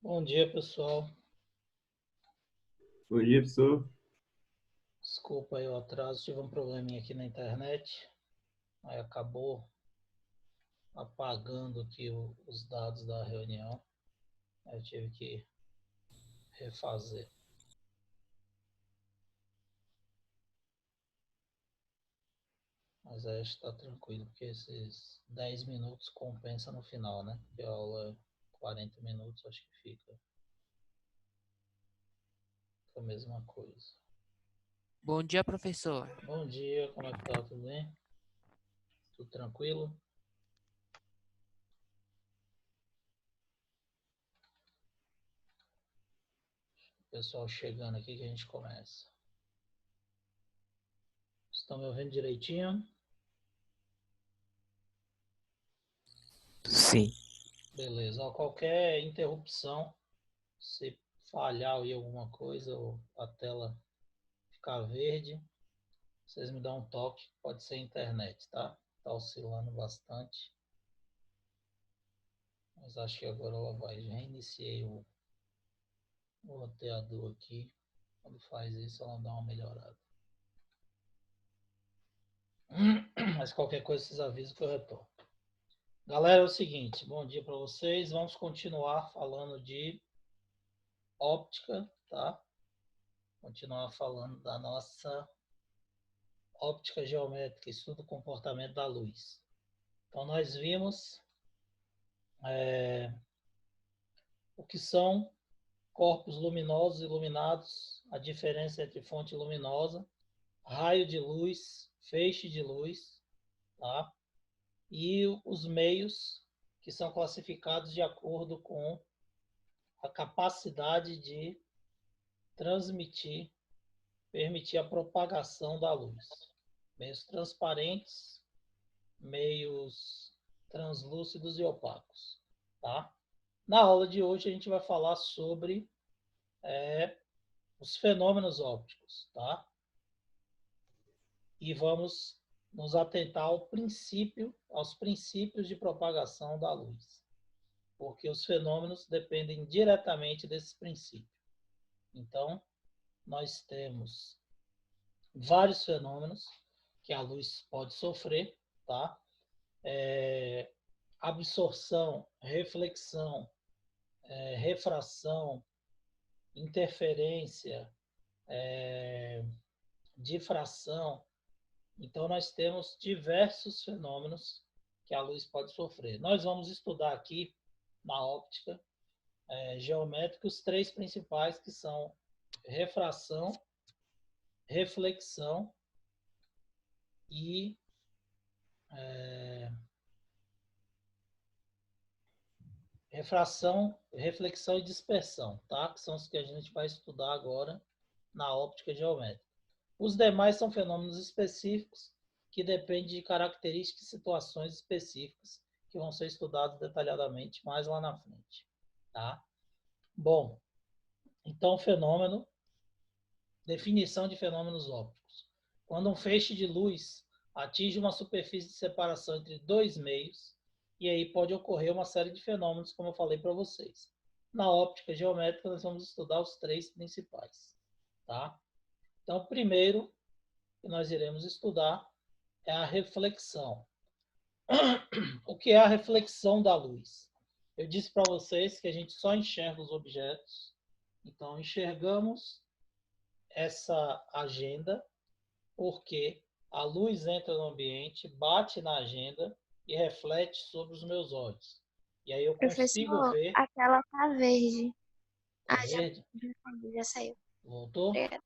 Bom dia, pessoal. Bom dia, professor. Desculpa aí o atraso, tive um probleminha aqui na internet. Aí acabou apagando aqui os dados da reunião. Aí eu tive que refazer. Mas aí está tranquilo, porque esses 10 minutos compensa no final, né? Porque a aula é 40 minutos, acho que fica a mesma coisa. Bom dia, professor. Bom dia, como é que tá? Tudo bem? Tudo tranquilo? Pessoal chegando aqui que a gente começa. Estão me ouvindo direitinho? Sim. Beleza. Ó, qualquer interrupção, se falhar aí alguma coisa ou a tela ficar verde, vocês me dão um toque. Pode ser internet, tá? Tá oscilando bastante. Mas acho que agora ela vai. Reiniciei o roteador aqui. Quando faz isso, ela dá uma melhorada. Mas qualquer coisa, vocês avisam que eu retorno. Galera, é o seguinte. Bom dia para vocês. Vamos continuar falando de óptica, tá? Continuar falando da nossa óptica geométrica, estudo do comportamento da luz. Então, nós vimos o que são corpos luminosos e iluminados, a diferença entre fonte luminosa, raio de luz, feixe de luz, tá? E os meios que são classificados de acordo com a capacidade de transmitir, permitir a propagação da luz. Meios transparentes, meios translúcidos e opacos, tá? Na aula de hoje a gente vai falar sobre os fenômenos ópticos, tá? E vamos nos atentar aos princípios de propagação da luz, porque os fenômenos dependem diretamente desse princípio. Então, nós temos vários fenômenos que a luz pode sofrer, tá? Absorção, reflexão, refração, interferência, difração. Então, nós temos diversos fenômenos que a luz pode sofrer. Nós vamos estudar aqui, na óptica geométrica, os três principais, que são refração, reflexão e reflexão e dispersão, tá? Que são os que a gente vai estudar agora na óptica geométrica. Os demais são fenômenos específicos que dependem de características e situações específicas que vão ser estudados detalhadamente mais lá na frente, tá? Bom, então fenômeno, definição de fenômenos ópticos. Quando um feixe de luz atinge uma superfície de separação entre dois meios, e aí pode ocorrer uma série de fenômenos, como eu falei para vocês. Na óptica geométrica, nós vamos estudar os três principais, tá? Então, o primeiro que nós iremos estudar é a reflexão. O que é a reflexão da luz? Eu disse para vocês que a gente só enxerga os objetos, então enxergamos essa agenda porque a luz entra no ambiente, bate na agenda e reflete sobre os meus olhos. E aí eu consigo Professor, ver. a tela tá verde. Tá Ah, verde? já saiu. Voltou? Obrigada.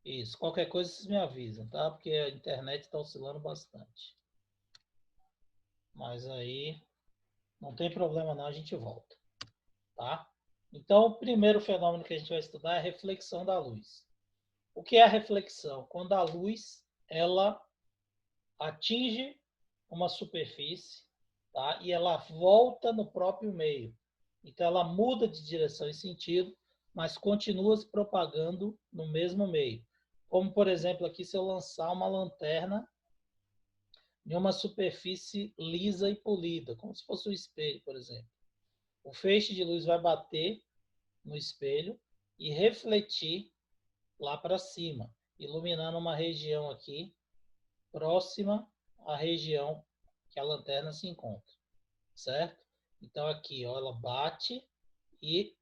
Isso. Qualquer coisa vocês me avisam, tá? Porque a internet está oscilando bastante. Mas aí não tem problema não, a gente volta, tá? Então, o primeiro fenômeno que a gente vai estudar é a reflexão da luz. O que é a reflexão? Quando a luz ela atinge uma superfície, tá? E ela volta no próprio meio. Então, ela muda de direção e sentido, mas continua se propagando no mesmo meio. Como, por exemplo, aqui, se eu lançar uma lanterna em uma superfície lisa e polida, como se fosse um espelho, por exemplo. O feixe de luz vai bater no espelho e refletir lá para cima, iluminando uma região aqui próxima à região que a lanterna se encontra, certo? Então aqui, ó, ela bate e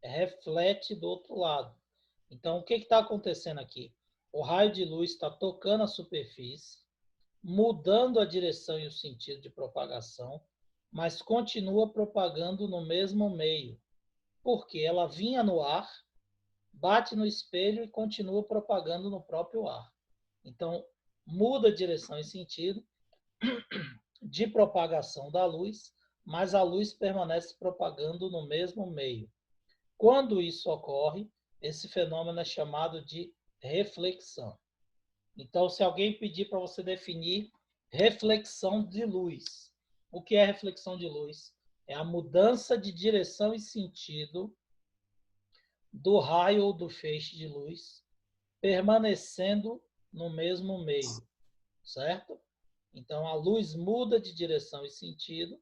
reflete do outro lado. Então o que está acontecendo aqui? O raio de luz está tocando a superfície, mudando a direção e o sentido de propagação, mas continua propagando no mesmo meio, porque ela vinha no ar, bate no espelho e continua propagando no próprio ar. Então, muda a direção e sentido de propagação da luz, mas a luz permanece propagando no mesmo meio. Quando isso ocorre, esse fenômeno é chamado de reflexão. Então, se alguém pedir para você definir reflexão de luz, o que é reflexão de luz? É a mudança de direção e sentido do raio ou do feixe de luz, permanecendo no mesmo meio, certo? Então, a luz muda de direção e sentido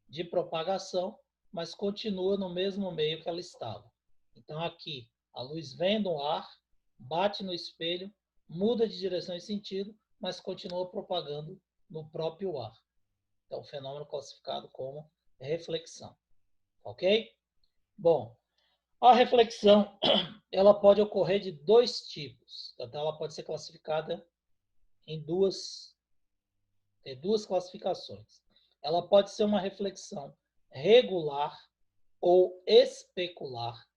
de propagação, mas continua no mesmo meio que ela estava. Então, aqui, a luz vem do ar, bate no espelho, muda de direção e sentido, mas continua propagando no próprio ar. Então, fenômeno classificado como reflexão. Ok? Bom, a reflexão ela pode ocorrer de dois tipos. Então, ela pode ser classificada em duas classificações. Ela pode ser uma reflexão regular ou especular.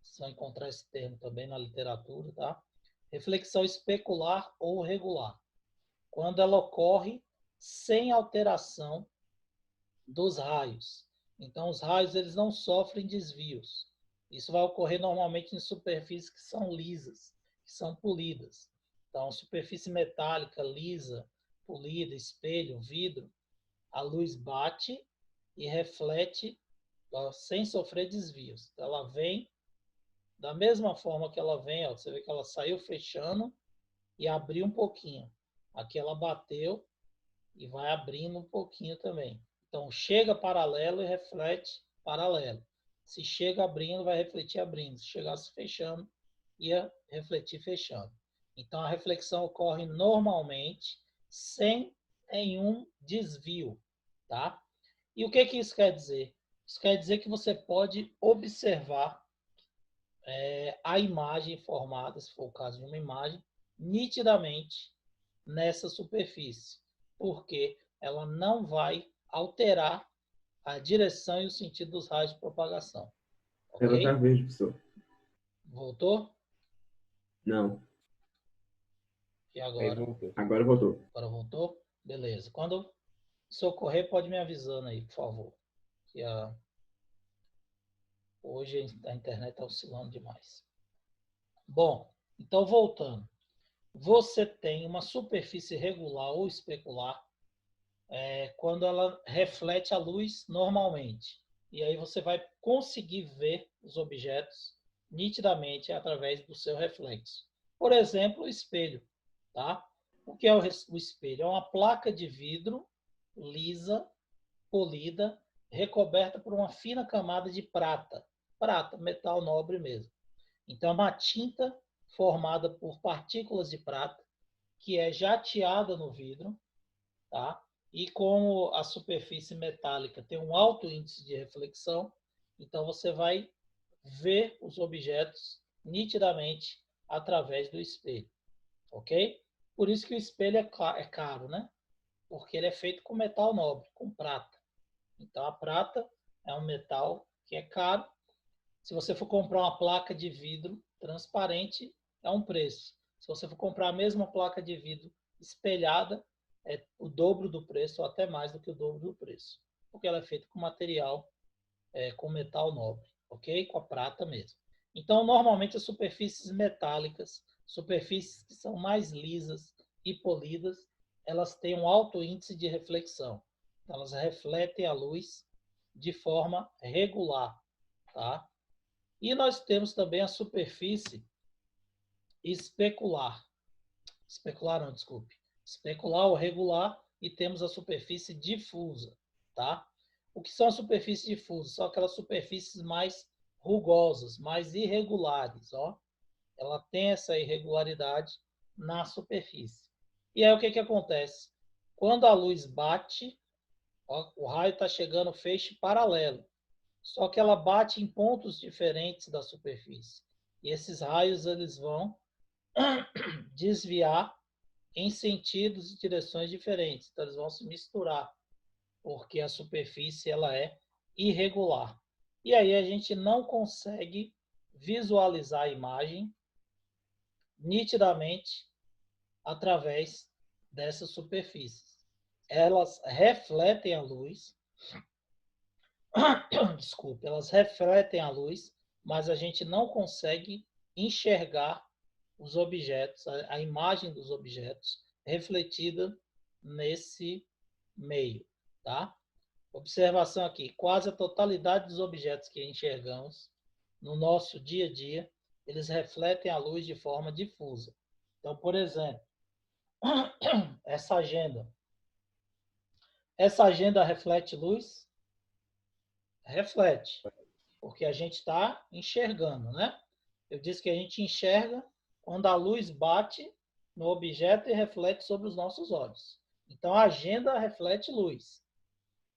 Vocês vão encontrar esse termo também na literatura, tá? Reflexão especular ou regular. Quando ela ocorre sem alteração dos raios. Então, os raios eles não sofrem desvios. Isso vai ocorrer normalmente em superfícies que são lisas, que são polidas. Então, superfície metálica, lisa, polida, espelho, vidro, a luz bate e reflete sem sofrer desvios. Ela vem da mesma forma que ela vem, ó, você vê que ela saiu fechando e abriu um pouquinho. Aqui ela bateu e vai abrindo um pouquinho também. Então, chega paralelo e reflete paralelo. Se chega abrindo, vai refletir abrindo. Se chegasse fechando, ia refletir fechando. Então, a reflexão ocorre normalmente sem nenhum desvio, tá? E o que isso quer dizer? Isso quer dizer que você pode observar a imagem formada, se for o caso de uma imagem, nitidamente nessa superfície, porque ela não vai alterar a direção e o sentido dos raios de propagação. Ela tá Ok? verde, professor. Voltou? Não. E Aí agora? voltou. Agora voltou. Agora voltou? Beleza. Quando isso ocorrer, pode me avisando aí, por favor. Que hoje a internet está oscilando demais. Bom, então voltando. Você tem uma superfície regular ou especular quando ela reflete a luz normalmente. E aí você vai conseguir ver os objetos nitidamente através do seu reflexo. Por exemplo, o espelho. Tá? O que é o espelho? É uma placa de vidro lisa, polida, recoberta por uma fina camada de prata. Prata, metal nobre mesmo. Então, é uma tinta formada por partículas de prata que é jateada no vidro, tá? E como a superfície metálica tem um alto índice de reflexão, então você vai ver os objetos nitidamente através do espelho, ok? Por isso que o espelho é caro, né? Porque ele é feito com metal nobre, com prata. Então a prata é um metal que é caro. Se você for comprar uma placa de vidro transparente, é um preço. Se você for comprar a mesma placa de vidro espelhada, é o dobro do preço, ou até mais do que o dobro do preço. Porque ela é feita com material, com metal nobre, ok? Com a prata mesmo. Então, normalmente, as superfícies metálicas, superfícies que são mais lisas e polidas, elas têm um alto índice de reflexão. Então, elas refletem a luz de forma regular, tá? E nós temos também a superfície especular. Especular não, desculpe. Especular ou regular, e temos a superfície difusa, tá? O que são superfícies difusas? São aquelas superfícies mais rugosas, mais irregulares, ó. Ela tem essa irregularidade na superfície. E aí o que que acontece? Quando a luz bate, ó, o raio está chegando feixe paralelo, só que ela bate em pontos diferentes da superfície. E esses raios eles vão desviar em sentidos e direções diferentes. Então eles vão se misturar, porque a superfície ela é irregular. E aí a gente não consegue visualizar a imagem nitidamente através dessas superfícies. Elas refletem a luz, desculpe, elas refletem a luz, mas a gente não consegue enxergar os objetos, a imagem dos objetos refletida nesse meio, tá? Observação aqui, quase a totalidade dos objetos que enxergamos no nosso dia a dia, eles refletem a luz de forma difusa. Então, por exemplo, essa agenda. Essa agenda reflete luz? Reflete, porque a gente está enxergando, né? Eu disse que a gente enxerga quando a luz bate no objeto e reflete sobre os nossos olhos. Então, a agenda reflete luz.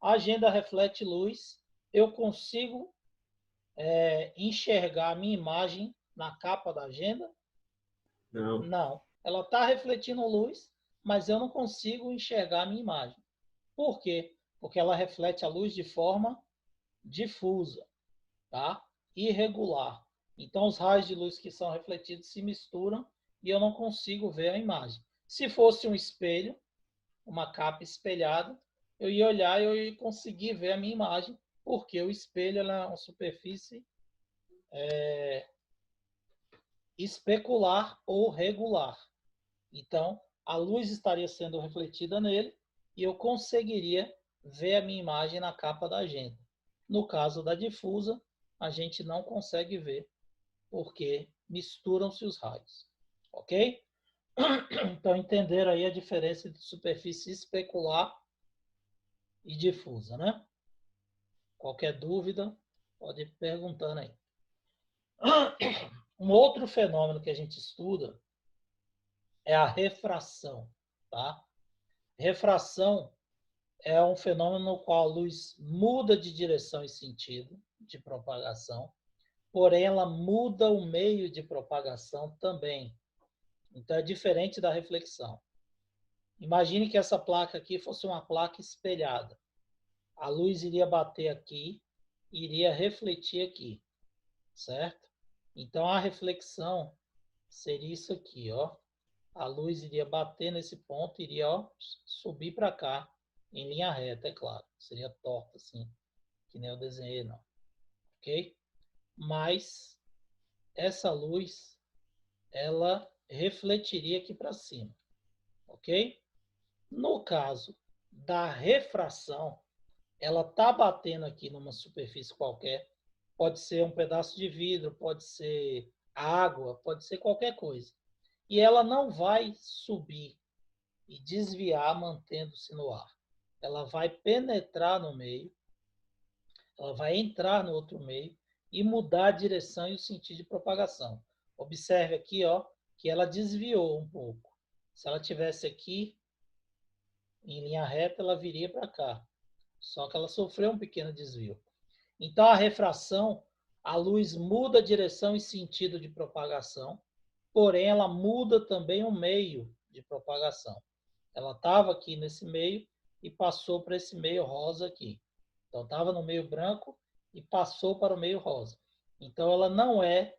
A agenda reflete luz, eu consigo enxergar a minha imagem na capa da agenda? Não. Não. Ela está refletindo luz, mas eu não consigo enxergar a minha imagem. Por quê? Porque ela reflete a luz de forma difusa, tá? Irregular. Então, os raios de luz que são refletidos se misturam e eu não consigo ver a imagem. Se fosse um espelho, uma capa espelhada, eu ia olhar e eu ia conseguir ver a minha imagem, porque o espelho é uma superfície especular ou regular. Então, a luz estaria sendo refletida nele e eu conseguiria ver a minha imagem na capa da agenda. No caso da difusa, a gente não consegue ver, porque misturam-se os raios. Ok? Então, entenderam aí a diferença de superfície especular e difusa, né? Qualquer dúvida, pode ir perguntando aí. Um outro fenômeno que a gente estuda é a refração, tá? Refração é um fenômeno no qual a luz muda de direção e sentido de propagação, porém ela muda o meio de propagação também. Então é diferente da reflexão. Imagine que essa placa aqui fosse uma placa espelhada. A luz iria bater aqui, iria refletir aqui, certo? Então a reflexão seria isso aqui, ó. A luz iria bater nesse ponto, iria, ó, subir para cá, em linha reta, é claro. Seria torta, assim, que nem eu desenhei, não. Ok? Mas essa luz, ela refletiria aqui para cima. Ok? No caso da refração, ela está batendo aqui numa superfície qualquer. Pode ser um pedaço de vidro, pode ser água, pode ser qualquer coisa. E ela não vai subir e desviar mantendo-se no ar. Ela vai penetrar no meio, ela vai entrar no outro meio e mudar a direção e o sentido de propagação. Observe aqui, ó, que ela desviou um pouco. Se ela tivesse aqui em linha reta, ela viria para cá. Só que ela sofreu um pequeno desvio. Então, a refração, a luz muda a direção e sentido de propagação, porém ela muda também o meio de propagação. Ela estava aqui nesse meio e passou para esse meio rosa aqui. Então, estava no meio branco e passou para o meio rosa. Então, ela não é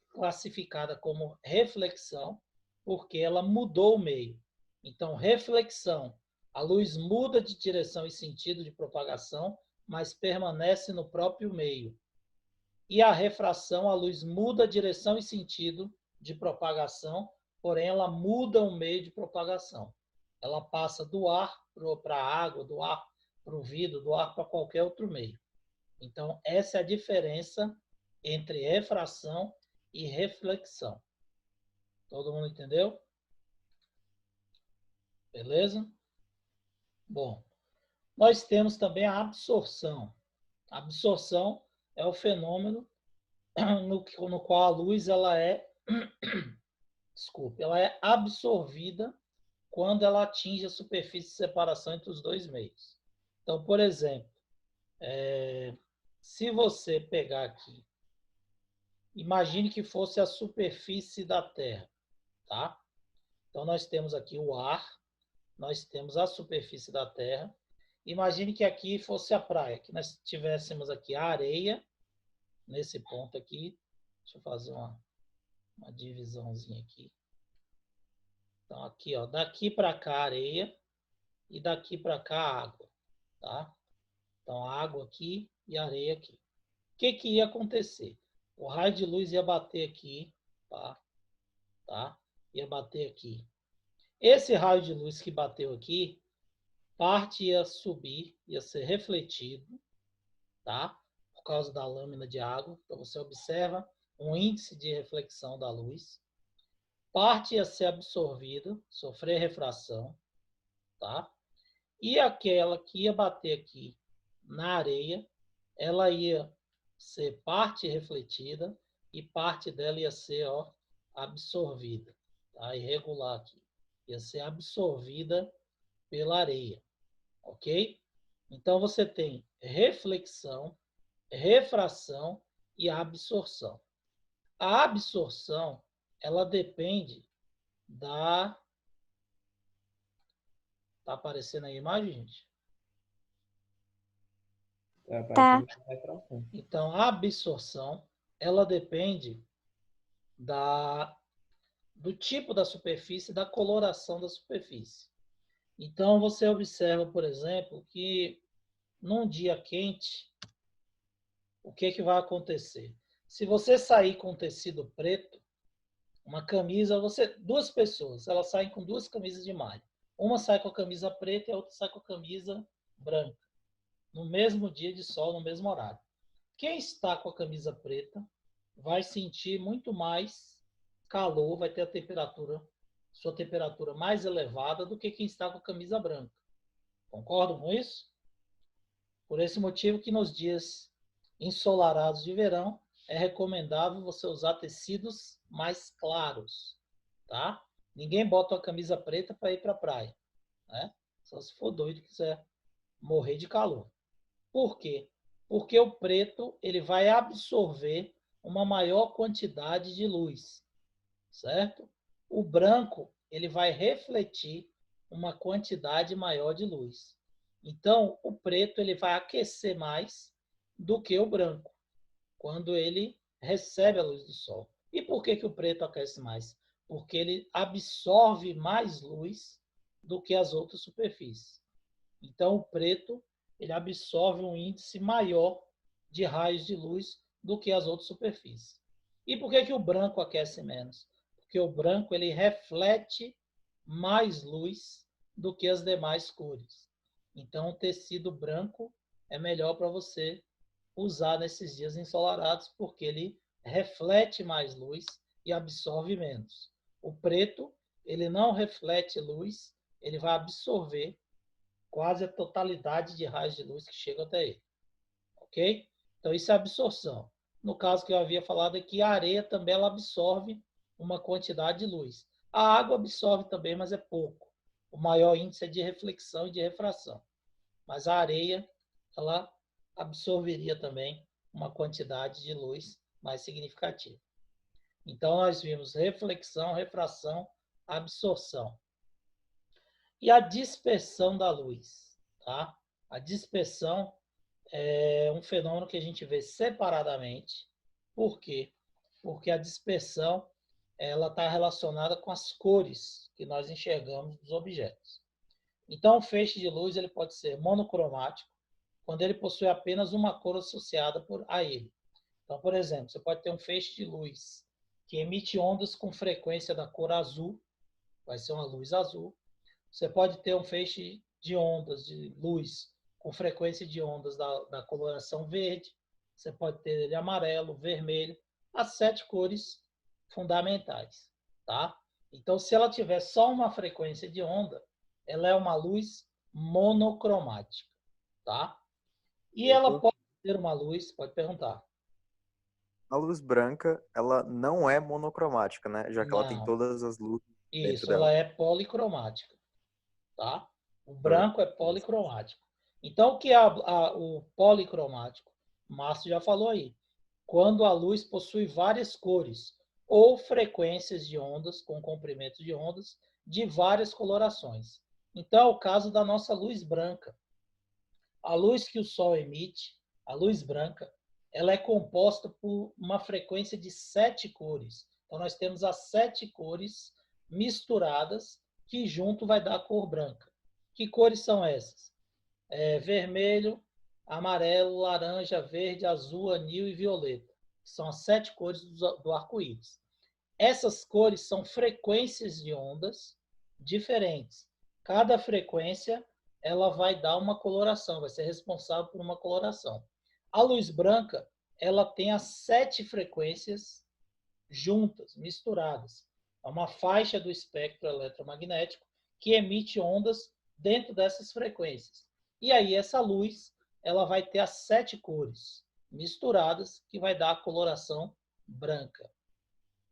classificada como reflexão, porque ela mudou o meio. Então, reflexão, a luz muda de direção e sentido de propagação, mas permanece no próprio meio. E a refração, a luz muda a direção e sentido de propagação, porém ela muda o meio de propagação. Ela passa do ar para a água, do ar para o vidro, do ar para qualquer outro meio. Então, essa é a diferença entre refração e reflexão. Todo mundo entendeu? Beleza? Bom, Nós temos também a absorção. A absorção é o fenômeno no qual a luz ela é, ela é absorvida quando ela atinge a superfície de separação entre os dois meios. Então, por exemplo, se você pegar aqui, imagine que fosse a superfície da Terra, tá? Então, nós temos aqui o ar, nós temos a superfície da Terra. Imagine que aqui fosse a praia, que nós tivéssemos aqui a areia, nesse ponto aqui. Deixa eu fazer uma divisãozinha aqui. Então, aqui, ó, daqui para cá areia e daqui para cá água, tá? Então, água aqui e areia aqui. O que que ia acontecer? O raio de luz ia bater aqui, tá? Ia bater aqui. Esse raio de luz que bateu aqui, parte ia subir, ia ser refletido, tá? Por causa da lâmina de água. Então, você observa um índice de reflexão da luz. Parte ia ser absorvida, sofrer refração, tá? E aquela que ia bater aqui na areia, ela ia ser parte refletida e parte dela ia ser, ó, absorvida, tá? Irregular aqui. Ia ser absorvida pela areia, ok? Então, você tem reflexão, refração e absorção. A absorção, ela depende da... Tá aparecendo aí a imagem, gente? Tá. Então, a absorção, ela depende do tipo da superfície, da coloração da superfície. Então, você observa, por exemplo, que num dia quente, o que que vai acontecer? Se você sair com tecido preto, uma camisa, duas pessoas, elas saem com duas camisas de malha. Uma sai com a camisa preta e a outra sai com a camisa branca. No mesmo dia de sol, no mesmo horário. Quem está com a camisa preta vai sentir muito mais calor, vai ter sua temperatura mais elevada do que quem está com a camisa branca. Concordam com isso? Por esse motivo que nos dias ensolarados de verão é recomendável você usar tecidos mais claros, tá? Ninguém bota uma camisa preta para ir para a praia, né? Só se for doido e quiser morrer de calor. Por quê? Porque o preto ele vai absorver uma maior quantidade de luz, certo? O branco ele vai refletir uma quantidade maior de luz. Então, o preto ele vai aquecer mais do que o branco, quando ele recebe a luz do sol. E por que que o preto aquece mais? Porque ele absorve mais luz do que as outras superfícies. Então, o preto ele absorve um índice maior de raios de luz do que as outras superfícies. E por que que o branco aquece menos? Porque o branco ele reflete mais luz do que as demais cores. Então, o tecido branco é melhor para você usar nesses dias ensolarados, porque ele reflete mais luz e absorve menos. O preto, ele não reflete luz, ele vai absorver quase a totalidade de raios de luz que chegam até ele. Ok? Então, isso é absorção. No caso que eu havia falado aqui, a areia também ela absorve uma quantidade de luz. A água absorve também, mas é pouco. O maior índice é de reflexão e de refração. Mas a areia, ela absorveria também uma quantidade de luz mais significativa. Então, nós vimos reflexão, refração, absorção. E a dispersão da luz, tá? A dispersão é um fenômeno que a gente vê separadamente. Por quê? Porque a dispersão ela está relacionada com as cores que nós enxergamos dos objetos. Então, o feixe de luz ele pode ser monocromático, quando ele possui apenas uma cor associada a ele. Então, por exemplo, você pode ter um feixe de luz que emite ondas com frequência da cor azul, vai ser uma luz azul. Você pode ter um feixe de ondas de luz com frequência de ondas da coloração verde. Você pode ter ele amarelo, vermelho, as 7 cores fundamentais, tá? Então, se ela tiver só uma frequência de onda, ela é uma luz monocromática. tá? E ela pode ter uma luz, pode perguntar. A luz branca, ela não é monocromática, né? Já que ela tem Não. todas as luzes dentro Isso, ela dela. é policromática, tá? O branco é policromático. Então, o que é o policromático? O Márcio já falou aí. Quando a luz possui várias cores ou frequências de ondas, com comprimentos de ondas, de várias colorações. Então, é o caso da nossa luz branca. A luz que o Sol emite, a luz branca, ela é composta por uma frequência de 7 cores. Então, nós temos as 7 cores misturadas, que junto vai dar a cor branca. Que cores são essas? Vermelho, amarelo, laranja, verde, azul, anil e violeta. São as 7 cores do arco-íris. Essas cores são frequências de ondas diferentes. Cada frequência ela vai dar uma coloração, vai ser responsável por uma coloração. A luz branca ela tem as 7 frequências juntas, misturadas. É uma faixa do espectro eletromagnético que emite ondas dentro dessas frequências. E aí essa luz ela vai ter as 7 cores misturadas que vai dar a coloração branca.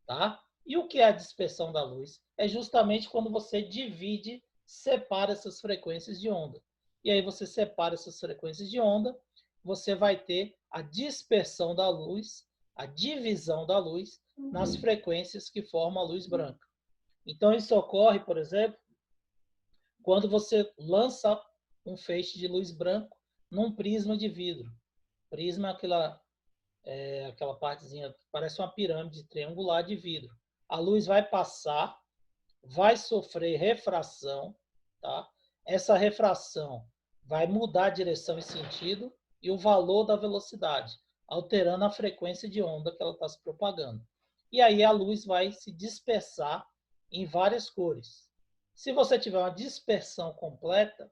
Tá? E o que é a dispersão da luz? É justamente quando você divide, separa essas frequências de onda. E aí você separa essas frequências de onda, você vai ter a dispersão da luz, a divisão da luz nas frequências que formam a luz branca. Então isso ocorre, por exemplo, quando você lança um feixe de luz branco num prisma de vidro. Prisma é aquela partezinha, parece uma pirâmide triangular de vidro. A luz vai passar, vai sofrer refração, tá? Essa refração vai mudar a direção e sentido e o valor da velocidade, alterando a frequência de onda que ela está se propagando. E aí a luz vai se dispersar em várias cores. Se você tiver uma dispersão completa,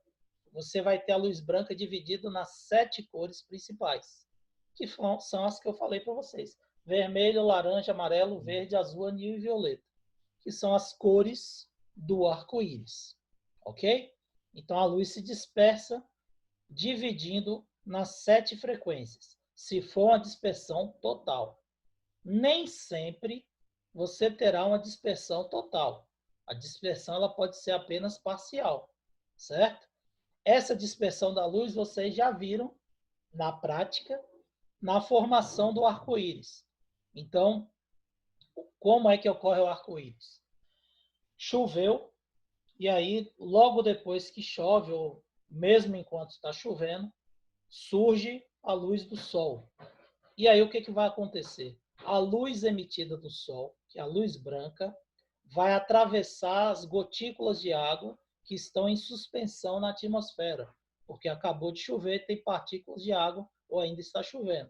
você vai ter a luz branca dividida nas 7 cores principais, que são as que eu falei para vocês. Vermelho, laranja, amarelo, verde, azul, anil e violeta, que são as cores do arco-íris. Ok? Então a luz se dispersa dividindo nas 7 frequências, se for uma dispersão total. Nem sempre você terá uma dispersão total. A dispersão ela pode ser apenas parcial, certo? Essa dispersão da luz vocês já viram na prática, na formação do arco-íris. Então, como é que ocorre o arco-íris? Choveu, e aí, logo depois que chove, ou mesmo enquanto está chovendo, surge a luz do Sol. E aí, o que vai acontecer? A luz emitida do Sol, que é a luz branca, vai atravessar as gotículas de água que estão em suspensão na atmosfera, porque acabou de chover, tem partículas de água ou ainda está chovendo.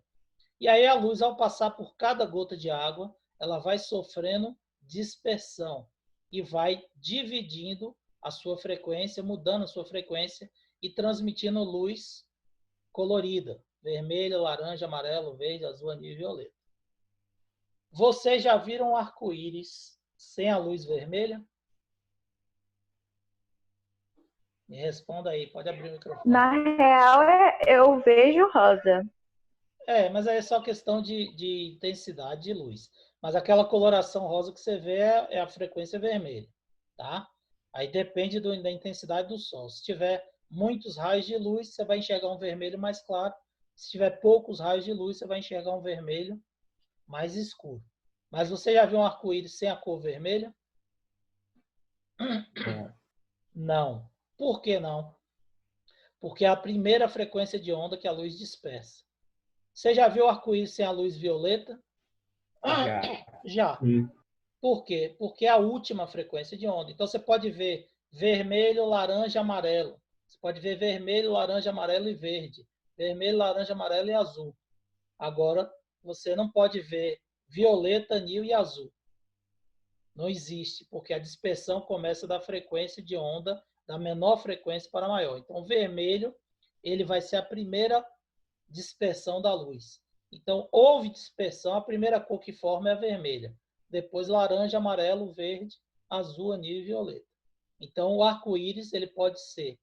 E aí a luz, ao passar por cada gota de água, ela vai sofrendo dispersão e vai dividindo a sua frequência, mudando a sua frequência e transmitindo luz colorida, vermelho, laranja, amarelo, verde, azul, anil e violeta. Vocês já viram um arco-íris sem a luz vermelha? Me responda aí, pode abrir o microfone. Na real, eu vejo rosa. Mas aí é só questão de intensidade de luz. Mas aquela coloração rosa que você vê é a frequência vermelha, tá? Aí depende da intensidade do sol. Se tiver muitos raios de luz, você vai enxergar um vermelho mais claro. Se tiver poucos raios de luz, você vai enxergar um vermelho mais escuro. Mas você já viu um arco-íris sem a cor vermelha? Não. Por que não? Porque é a primeira frequência de onda que a luz dispersa. Você já viu o arco-íris sem a luz violeta? Já. Por quê? Porque é a última frequência de onda. Então você pode ver vermelho, laranja, amarelo. Você pode ver vermelho, laranja, amarelo e verde. Vermelho, laranja, amarelo e azul. Agora, você não pode ver violeta, anil e azul. Não existe, porque a dispersão começa da frequência de onda, da menor frequência para a maior. Então, o vermelho, ele vai ser a primeira dispersão da luz. Então, houve dispersão, a primeira cor que forma é a vermelha. Depois, laranja, amarelo, verde, azul, anil e violeta. Então, o arco-íris ele pode ser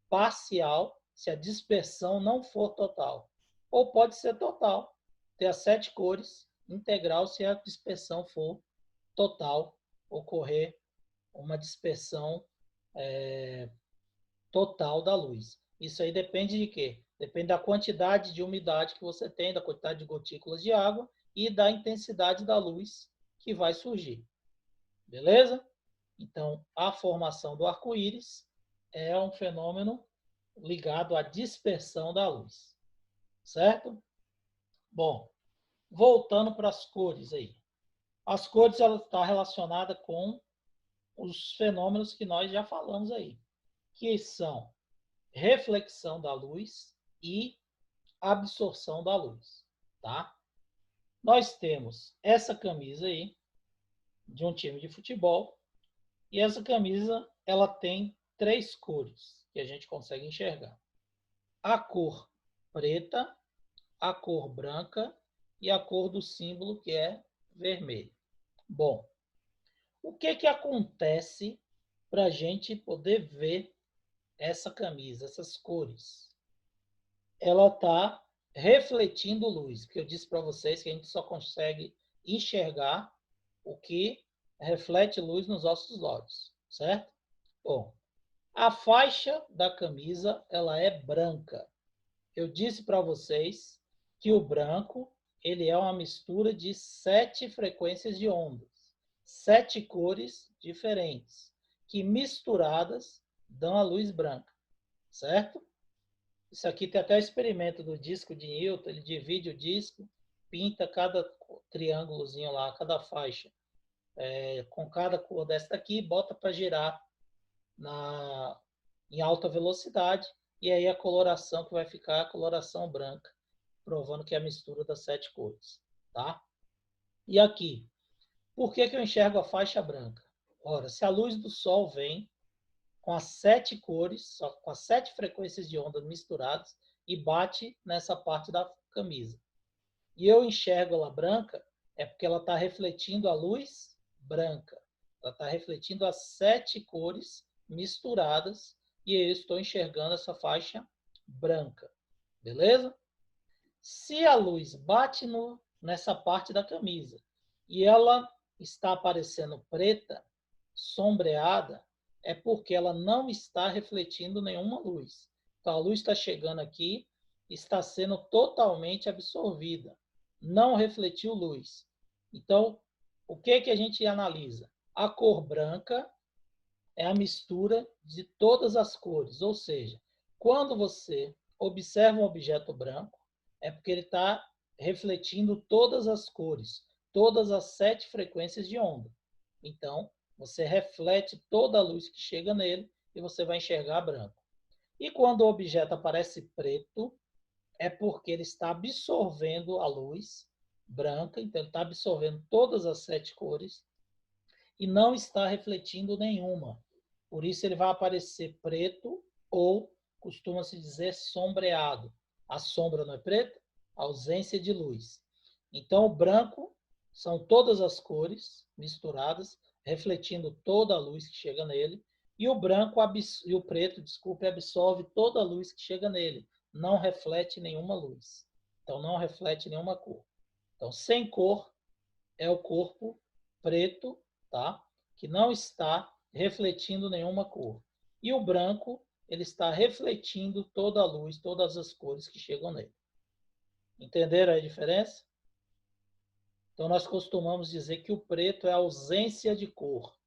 parcial, se a dispersão não for total. Ou pode ser total, ter as 7 cores, integral, se a dispersão for total, ocorrer uma dispersão total da luz. Isso aí depende de quê? Depende da quantidade de umidade que você tem, da quantidade de gotículas de água e da intensidade da luz que vai surgir. Beleza? Então, a formação do arco-íris é um fenômeno ligado à dispersão da luz. Certo? Bom, voltando para as cores aí. As cores ela está relacionada com os fenômenos que nós já falamos aí, que são reflexão da luz e absorção da luz, tá? Nós temos essa camisa aí de um time de futebol e essa camisa ela tem 3 cores que a gente consegue enxergar: a cor preta, a cor branca e a cor do símbolo, que é vermelho. Bom, o que acontece para a gente poder ver essa camisa, essas cores? Ela está refletindo luz, porque eu disse para vocês que a gente só consegue enxergar o que reflete luz nos nossos olhos, certo? Bom, a faixa da camisa ela é branca. Eu disse para vocês que o branco ele é uma mistura de 7 frequências de ondas, 7 cores diferentes, que misturadas dão a luz branca, certo? Isso aqui tem até experimento do disco de Newton, ele divide o disco, pinta cada triângulozinho lá, cada faixa, com cada cor dessa daqui, bota para girar em alta velocidade, e aí a coloração que vai ficar a coloração branca, provando que é a mistura das 7 cores, tá? E aqui, por que eu enxergo a faixa branca? Ora, se a luz do sol vem com as 7 cores, com as 7 frequências de onda misturadas e bate nessa parte da camisa, e eu enxergo ela branca, é porque ela está refletindo a luz branca. Ela está refletindo as 7 cores misturadas e eu estou enxergando essa faixa branca. Beleza? Se a luz bate nessa parte da camisa e ela está aparecendo preta, sombreada, é porque ela não está refletindo nenhuma luz. Então, a luz está chegando aqui, está sendo totalmente absorvida. Não refletiu luz. Então, o que a gente analisa? A cor branca é a mistura de todas as cores. Ou seja, quando você observa um objeto branco, é porque ele está refletindo todas as cores, todas as 7 frequências de onda. Então, você reflete toda a luz que chega nele e você vai enxergar branco. E quando o objeto aparece preto, é porque ele está absorvendo a luz branca, então ele está absorvendo todas as 7 cores e não está refletindo nenhuma. Por isso ele vai aparecer preto ou, costuma-se dizer, sombreado. A sombra não é preta? A ausência de luz. Então o branco são todas as cores misturadas, refletindo toda a luz que chega nele, e o preto, absorve toda a luz que chega nele, não reflete nenhuma luz. Então não reflete nenhuma cor. Então sem cor é o corpo preto, tá? Que não está refletindo nenhuma cor. E o branco, ele está refletindo toda a luz, todas as cores que chegam nele. Entenderam a diferença? Então, nós costumamos dizer que o preto é a ausência de cor,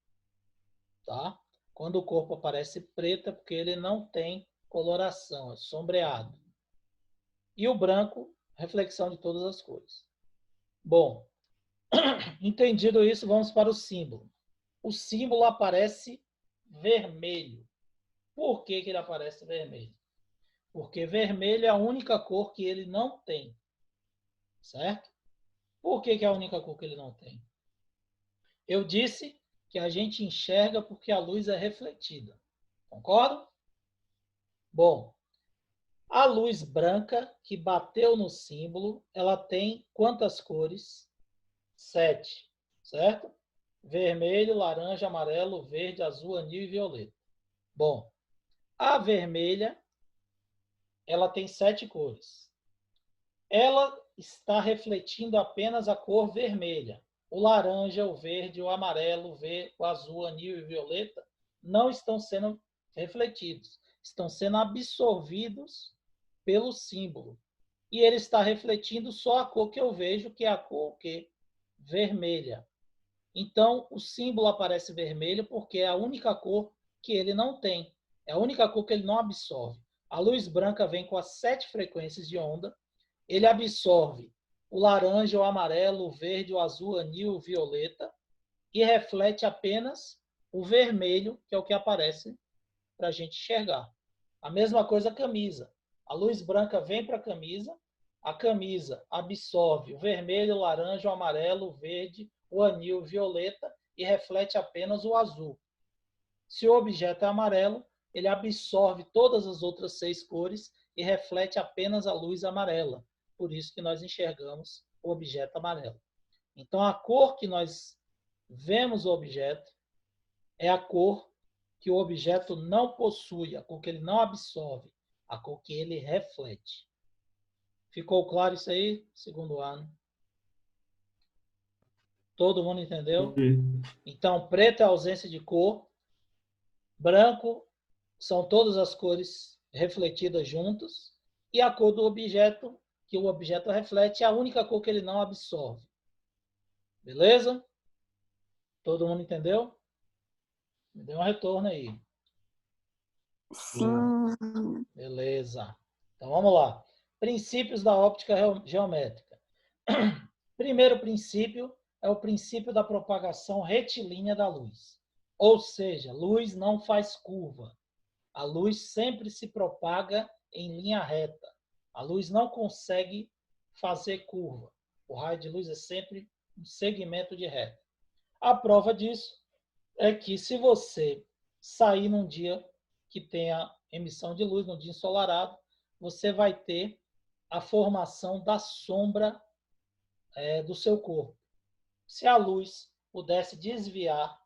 tá? Quando o corpo aparece preto é porque ele não tem coloração, é sombreado. E o branco, reflexão de todas as cores. Bom, entendido isso, vamos para o símbolo. O símbolo aparece vermelho. Por que ele aparece vermelho? Porque vermelho é a única cor que ele não tem, certo? Por que é a única cor que ele não tem? Eu disse que a gente enxerga porque a luz é refletida. Concorda? Bom, a luz branca que bateu no símbolo, ela tem quantas cores? 7, certo? Vermelho, laranja, amarelo, verde, azul, anil e violeta. Bom, a vermelha ela tem 7 cores. Ela está refletindo apenas a cor vermelha. O laranja, o verde, o amarelo, o azul, o anil e o violeta não estão sendo refletidos. Estão sendo absorvidos pelo símbolo. E ele está refletindo só a cor que eu vejo, que é a cor vermelha. Então, o símbolo aparece vermelho porque é a única cor que ele não tem. É a única cor que ele não absorve. A luz branca vem com as 7 frequências de onda. Ele absorve o laranja, o amarelo, o verde, o azul, o anil, o violeta e reflete apenas o vermelho, que é o que aparece para a gente enxergar. A mesma coisa a camisa. A luz branca vem para a camisa absorve o vermelho, o laranja, o amarelo, o verde, o anil, o violeta e reflete apenas o azul. Se o objeto é amarelo, ele absorve todas as outras 6 cores e reflete apenas a luz amarela. Por isso que nós enxergamos o objeto amarelo. Então, a cor que nós vemos o objeto é a cor que o objeto não possui, a cor que ele não absorve, a cor que ele reflete. Ficou claro isso aí, segundo ano? Todo mundo entendeu? Então, preto é a ausência de cor, branco são todas as cores refletidas juntas, e a cor do objeto, que o objeto reflete, é a única cor que ele não absorve. Beleza? Todo mundo entendeu? Me dê um retorno aí. Sim. Beleza. Então vamos lá. Princípios da óptica geométrica. Primeiro princípio é o princípio da propagação retilínea da luz. Ou seja, luz não faz curva. A luz sempre se propaga em linha reta. A luz não consegue fazer curva. O raio de luz é sempre um segmento de reta. A prova disso é que se você sair num dia que tenha emissão de luz, num dia ensolarado, você vai ter a formação da sombra do seu corpo. Se a luz pudesse desviar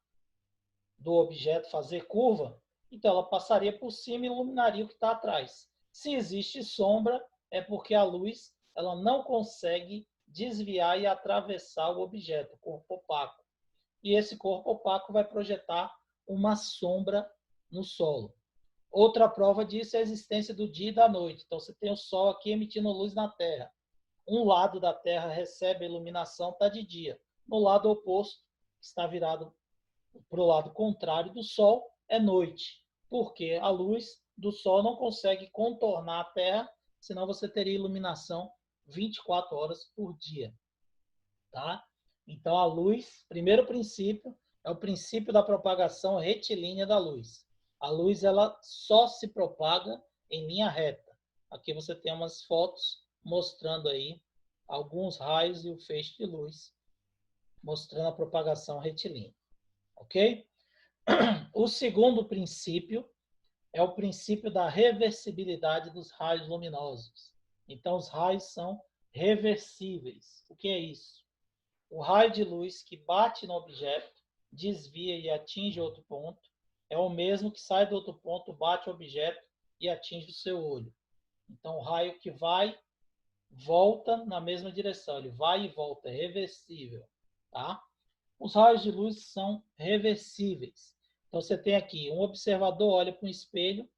do objeto, fazer curva, então ela passaria por cima e iluminaria o que está atrás. Se existe sombra, é porque a luz ela não consegue desviar e atravessar o objeto, o corpo opaco. E esse corpo opaco vai projetar uma sombra no solo. Outra prova disso é a existência do dia e da noite. Então, você tem o Sol aqui emitindo luz na Terra. Um lado da Terra recebe a iluminação, está de dia. No lado oposto, que está virado para o lado contrário do Sol, é noite. Porque a luz do Sol não consegue contornar a Terra, senão você teria iluminação 24 horas por dia. Tá? Então, a luz, primeiro princípio, é o princípio da propagação retilínea da luz. A luz ela só se propaga em linha reta. Aqui você tem umas fotos mostrando aí alguns raios e o feixe de luz, mostrando a propagação retilínea. Ok? O segundo princípio é o princípio da reversibilidade dos raios luminosos. Então, os raios são reversíveis. O que é isso? O raio de luz que bate no objeto, desvia e atinge outro ponto, é o mesmo que sai do outro ponto, bate o objeto e atinge o seu olho. Então, o raio que vai, volta na mesma direção. Ele vai e volta, é reversível. Tá? Os raios de luz são reversíveis. Então, você tem aqui, um observador olha para um espelho,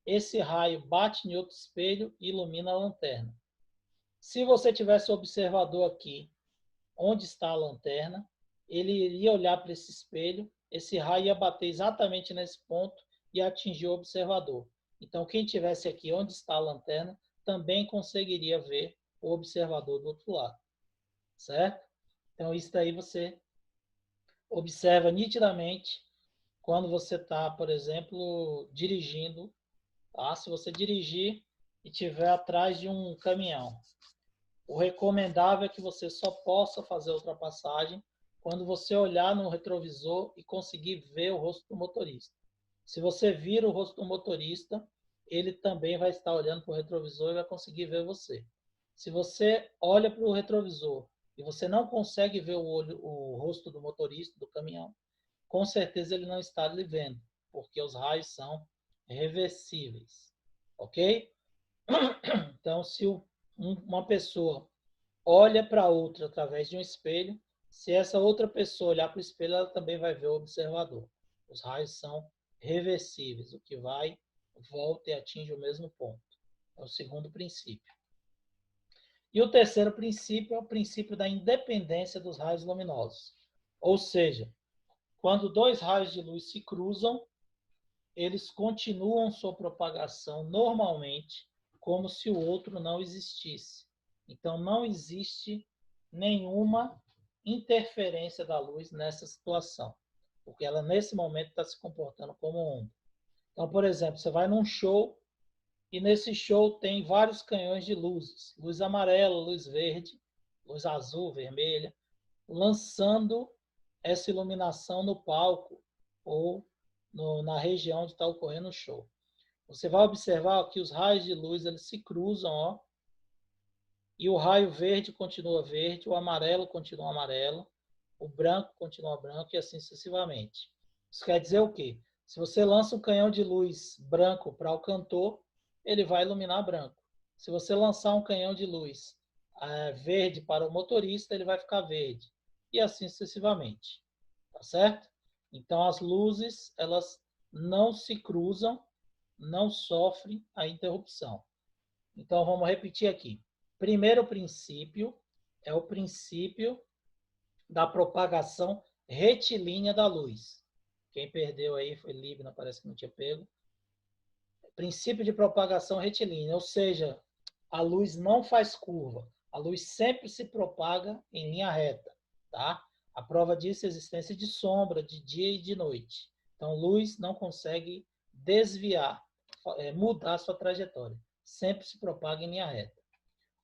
esse raio bate em outro espelho e ilumina a lanterna. Se você tivesse o observador aqui, onde está a lanterna, ele iria olhar para esse espelho, esse raio ia bater exatamente nesse ponto e atingir o observador. Então, quem estivesse aqui onde está a lanterna, também conseguiria ver o observador do outro lado. Certo? Então, isso daí você observa nitidamente quando você está, por exemplo, dirigindo. Tá? Se você dirigir e estiver atrás de um caminhão, o recomendável é que você só possa fazer a ultrapassagem quando você olhar no retrovisor e conseguir ver o rosto do motorista. Se você vira o rosto do motorista, ele também vai estar olhando para o retrovisor e vai conseguir ver você. Se você olha para o retrovisor e você não consegue ver o rosto do motorista do caminhão, com certeza ele não está lhe vendo, porque os raios são reversíveis. Ok? Então, se uma pessoa olha para outra através de um espelho, se essa outra pessoa olhar para o espelho, ela também vai ver o observador. Os raios são reversíveis, o que vai, volta e atinge o mesmo ponto. É o segundo princípio. E o terceiro princípio é o princípio da independência dos raios luminosos. Ou seja, quando dois raios de luz se cruzam, eles continuam sua propagação normalmente, como se o outro não existisse. Então, não existe nenhuma interferência da luz nessa situação, porque ela, nesse momento, está se comportando como onda. Então, por exemplo, você vai num show e nesse show tem vários canhões de luzes, luz amarela, luz verde, luz azul, vermelha, lançando essa iluminação no palco ou na região onde está ocorrendo o show. Você vai observar que os raios de luz eles se cruzam, ó, e o raio verde continua verde, o amarelo continua amarelo, o branco continua branco e assim sucessivamente. Isso quer dizer o quê? Se você lança um canhão de luz branco para o cantor, ele vai iluminar branco. Se você lançar um canhão de luz verde para o motorista, ele vai ficar verde. E assim sucessivamente. Tá certo? Então, as luzes, elas não se cruzam, não sofrem a interrupção. Então, vamos repetir aqui. Primeiro princípio é o princípio da propagação retilínea da luz. Quem perdeu aí foi Libna, parece que não tinha pego. Princípio de propagação retilínea, ou seja, a luz não faz curva. A luz sempre se propaga em linha reta, tá? A prova disso é a existência de sombra, de dia e de noite. Então, luz não consegue desviar, mudar sua trajetória. Sempre se propaga em linha reta.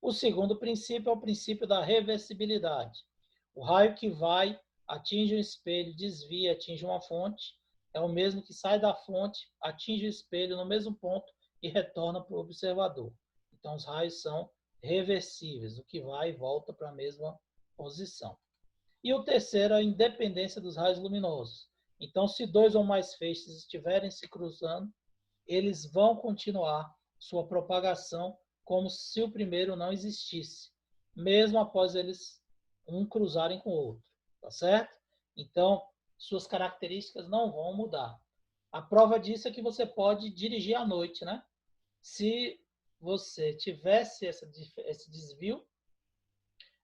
O segundo princípio é o princípio da reversibilidade. O raio que vai, atinge o espelho, desvia, atinge uma fonte, é o mesmo que sai da fonte, atinge o espelho no mesmo ponto e retorna para o observador. Então, os raios são reversíveis, o que vai e volta para a mesma posição. E o terceiro é a independência dos raios luminosos. Então, se dois ou mais feixes estiverem se cruzando, eles vão continuar sua propagação como se o primeiro não existisse, mesmo após eles cruzarem com o outro, tá certo? Então, suas características não vão mudar. A prova disso é que você pode dirigir à noite, né? Se você tivesse esse desvio,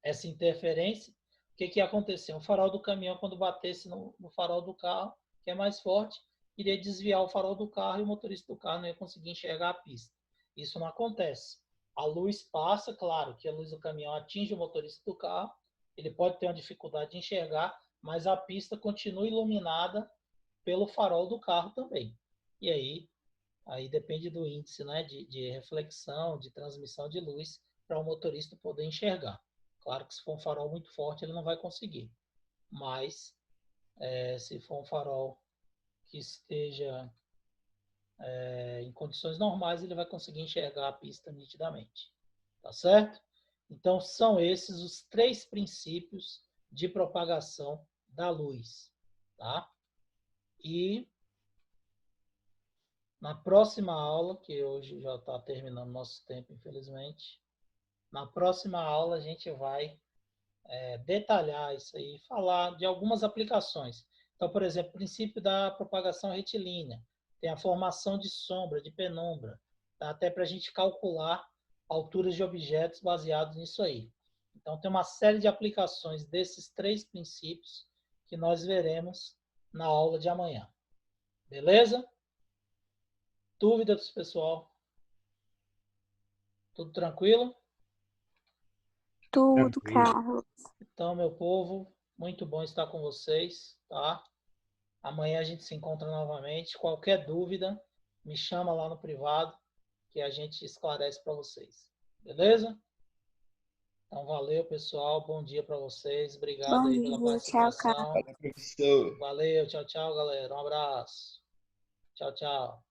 essa interferência, o que ia acontecer? O farol do caminhão, quando batesse no farol do carro, que é mais forte, iria desviar o farol do carro e o motorista do carro não ia conseguir enxergar a pista. Isso não acontece. A luz passa, claro que a luz do caminhão atinge o motorista do carro, ele pode ter uma dificuldade de enxergar, mas a pista continua iluminada pelo farol do carro também. E aí depende do índice, né, de reflexão, de transmissão de luz, para o motorista poder enxergar. Claro que se for um farol muito forte, ele não vai conseguir. Mas, se for um farol que esteja em condições normais, ele vai conseguir enxergar a pista nitidamente. Tá certo? Então, são esses os três princípios de propagação da luz. Tá? E na próxima aula, que hoje já está terminando nosso tempo, infelizmente, na próxima aula a gente vai detalhar isso aí, falar de algumas aplicações. Então, por exemplo, o princípio da propagação retilínea, tem a formação de sombra, de penumbra, tá? Até para a gente calcular alturas de objetos baseados nisso aí. Então, tem uma série de aplicações desses três princípios que nós veremos na aula de amanhã. Beleza? Dúvidas, pessoal? Tudo tranquilo? Tudo, Tranquilo. Carlos. Então, meu povo, muito bom estar com vocês, tá? Amanhã a gente se encontra novamente. Qualquer dúvida, me chama lá no privado que a gente esclarece para vocês. Beleza? Então, valeu, pessoal. Bom dia para vocês. Obrigado Bom aí pela dia, tchau, Carlos. participação. Fala, professor. Valeu, tchau, tchau, galera. Um abraço. Tchau, tchau.